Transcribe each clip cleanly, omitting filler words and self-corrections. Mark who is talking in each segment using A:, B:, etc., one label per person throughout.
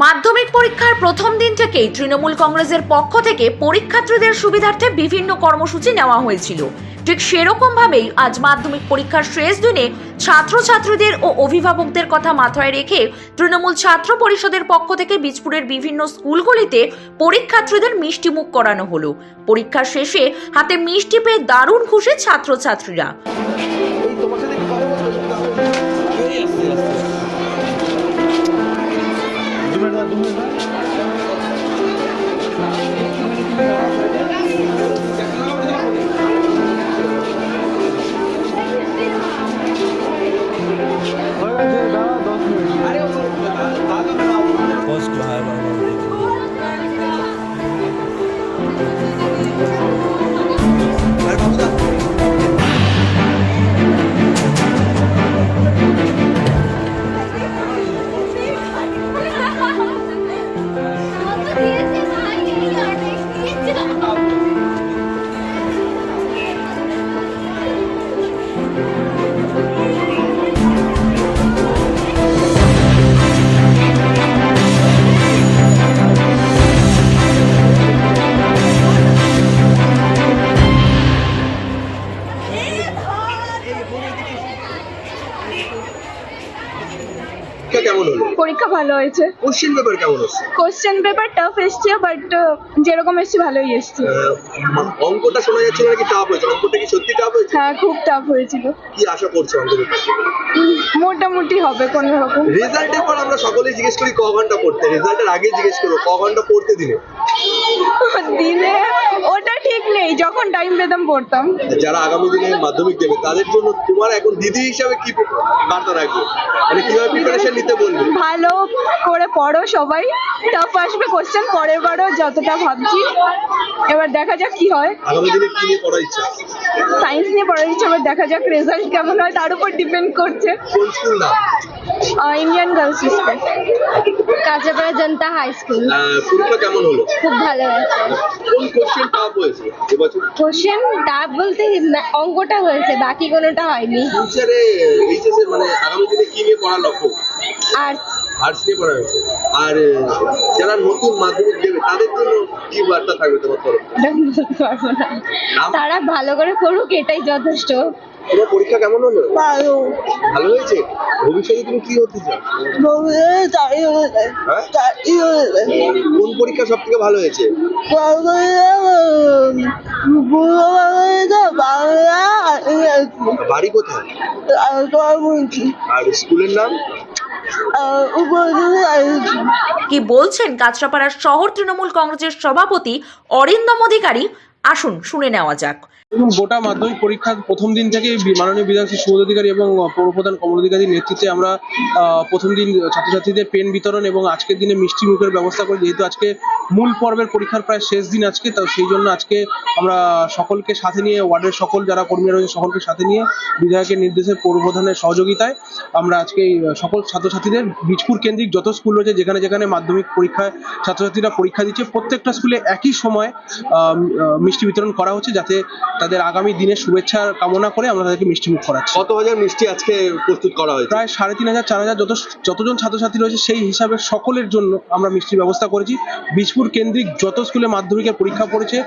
A: মাধ্যমিক পরীক্ষার প্রথম দিন থেকেই তৃণমূল কংগ্রেসের পক্ষ থেকে পরীক্ষার্থীদের সুবিধার্থে বিভিন্ন কর্মসূচি নেওয়া হয়েছিল। ঠিক সেরকম ভাবেই আজ মাধ্যমিক পরীক্ষার শেষ দিনে ছাত্রছাত্রীদের ও অভিভাবকদের কথা মাথায় রেখে তৃণমূল ছাত্র পরিষদের পক্ষ থেকে বীজপুরের বিভিন্ন স্কুলগুলিতে পরীক্ষার্থীদের মিষ্টি মুখ করানো হলো। পরীক্ষার শেষে হাতে মিষ্টি পেয়ে দারুণ খুশি ছাত্রছাত্রীরা।
B: কেমন হলো?
C: পরীক্ষা ভালো হয়েছে।
B: কোশ্চেন পেপার কেমন হচ্ছে?
C: কোশ্চেন পেপার টাফ এসছে, বাট যেরকম এসছে ভালোই এসছে।
B: অঙ্কটা শোনা যাচ্ছিল নাকি টাফ হয়েছে? অঙ্কটা কি সত্যি টাফ হয়েছে?
C: হ্যাঁ, খুব টাফ হয়েছিল।
B: কি আশা করছো অঙ্ক পেপার?
C: মোটামুটি হবে কোনো রকম।
B: রেজাল্টের পর আমরা সকলেই জিজ্ঞেস করি ক ঘন্টা পড়তে, রেজাল্টের আগে জিজ্ঞেস করবো ক ঘন্টা পড়তে দিলে
C: ওটা ঠিক নেই, যখন টাইম পেতাম পড়তাম।
B: যারা আগামী দিনে মাধ্যমিক দেবে তাদের জন্য তোমার এখন দিদি হিসাবে কি বার্তা রাখবে, মানে কিভাবে প্রিপারেশন নিতে বলবে?
C: ভালো করে পড়ো সবাই, টাফ আসবে কোশ্চেন পরের বারও যতটা ভাবছি। এবার দেখা যাক কি হয়।
B: আগামী দিনে কি নিয়ে পড়ার ইচ্ছা?
C: সায়েন্স নিয়ে পড়ার ইচ্ছা, এবার দেখা যাক রেজাল্ট কেমন হয় তার উপর ডিপেন্ড করছে।
B: কোন স্কুল না?
C: ইন্ডিয়ান গার্লস স্কুল, কাঁচাপাড়া জনতা হাই স্কুল।
B: পরীক্ষা কেমন হলো?
C: খুব ভালো হয়েছে।
B: কোন কোশ্চেন টাফ হয়েছে এবছর?
C: কোশ্চেন টাফ বলতে অঙ্কটা হয়েছে, বাকি কোনোটা হয়নি।
B: ফিউচারে এইচএস মানে আগামী দিনে কি নিয়ে পড়ার লক্ষ্য? আর্টস নিয়ে পড়া হয়েছে। আর যারা নতুন মাধ্যমিক দেবে তাদের জন্য কি বার্তা থাকবে তোমার তরফ?
C: বলতে পারবো না, তারা ভালো করে পড়ুক, এটাই যথেষ্ট।
B: তোমার পরীক্ষা কেমন হলো?
C: ভালো।
B: ভালো হয়েছে। ভবিষ্যতে তুমি কি হতে চাও? হ্যাঁ? কোন পরীক্ষা সব থেকে ভালো হয়েছে? বাড়ি কোথায়? আর স্কুলের নাম
A: কি বলছেন কাঁচরাপাড়ার শহর তৃণমূল কংগ্রেসের সভাপতি অরিন্দম অধিকারী? আসুন শুনে নেওয়া যাক।
D: গোটা মাধ্যমিক পরীক্ষার প্রথম দিন থেকে মাননীয় বিধায়ক সুবোধ অধিকারী এবং পৌরপ্রধান কমল অধিকারীর নেতৃত্বে আমরা প্রথম দিন ছাত্রছাত্রীদের পেন বিতরণ এবং আজকের দিনে মিষ্টি মুখের ব্যবস্থা করি। যেহেতু আজকে মূল পর্বের পরীক্ষার প্রায় শেষ দিন আজকে, তো সেই জন্য আজকে আমরা সকলকে সাথে নিয়ে, ওয়ার্ডের সকল যারা কর্মীরা রয়েছে সকলকে সাথে নিয়ে বিধায়কের নির্দেশে পৌরপ্রধানের সহযোগিতায় আমরা আজকে এই সকল ছাত্রছাত্রীদের বীজপুর কেন্দ্রিক যত স্কুল রয়েছে যেখানে যেখানে মাধ্যমিক পরীক্ষায় ছাত্রছাত্রীরা পরীক্ষা দিচ্ছে প্রত্যেকটা স্কুলে একই সময় মিষ্টি বিতরণ করা হচ্ছে, যাতে তাদের আগামী দিনের শুভেচ্ছা কামনা করে আমরা তাদেরকে মিষ্টি মুখ করাচ্ছি।
B: কত হাজার মিষ্টি আজকে প্রস্তুত করা হয়েছে?
D: প্রায় 3,500 4,000 যতজন ছাত্রছাত্রী রয়েছে সেই হিসাবে সকলের জন্য আমরা মিষ্টির ব্যবস্থা করেছি। বীজপুর কেন্দ্রিক যত স্কুলে মাধ্যমিকের পরীক্ষা পড়েছে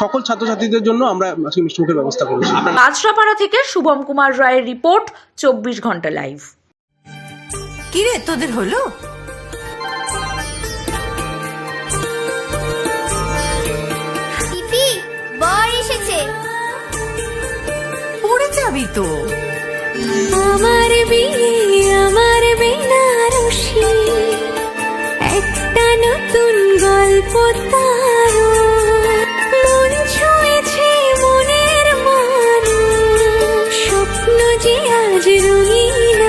D: সকল ছাত্রছাত্রীদের জন্য আমরা আজকে মিষ্টি মুখের ব্যবস্থা করেছি।
A: কাঁচরাপাড়া থেকে শুভম কুমার রায়ের রিপোর্ট, 24 ঘন্টা লাইভ।
E: কি রে তোদের হলো? পড়ে যাবি তো।
F: আমার বিয়ে, আমার বেনারসি, একটা নতুন গল্প তার, মন ছুঁয়েছে মনের মানুষ, স্বপ্ন যে আজ রঙিন।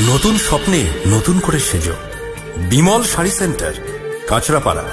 G: নতুন স্বপ্নে নতুন করে সেজো। বিমল শাড়ি সেন্টার, কাঁচরাপাড়া।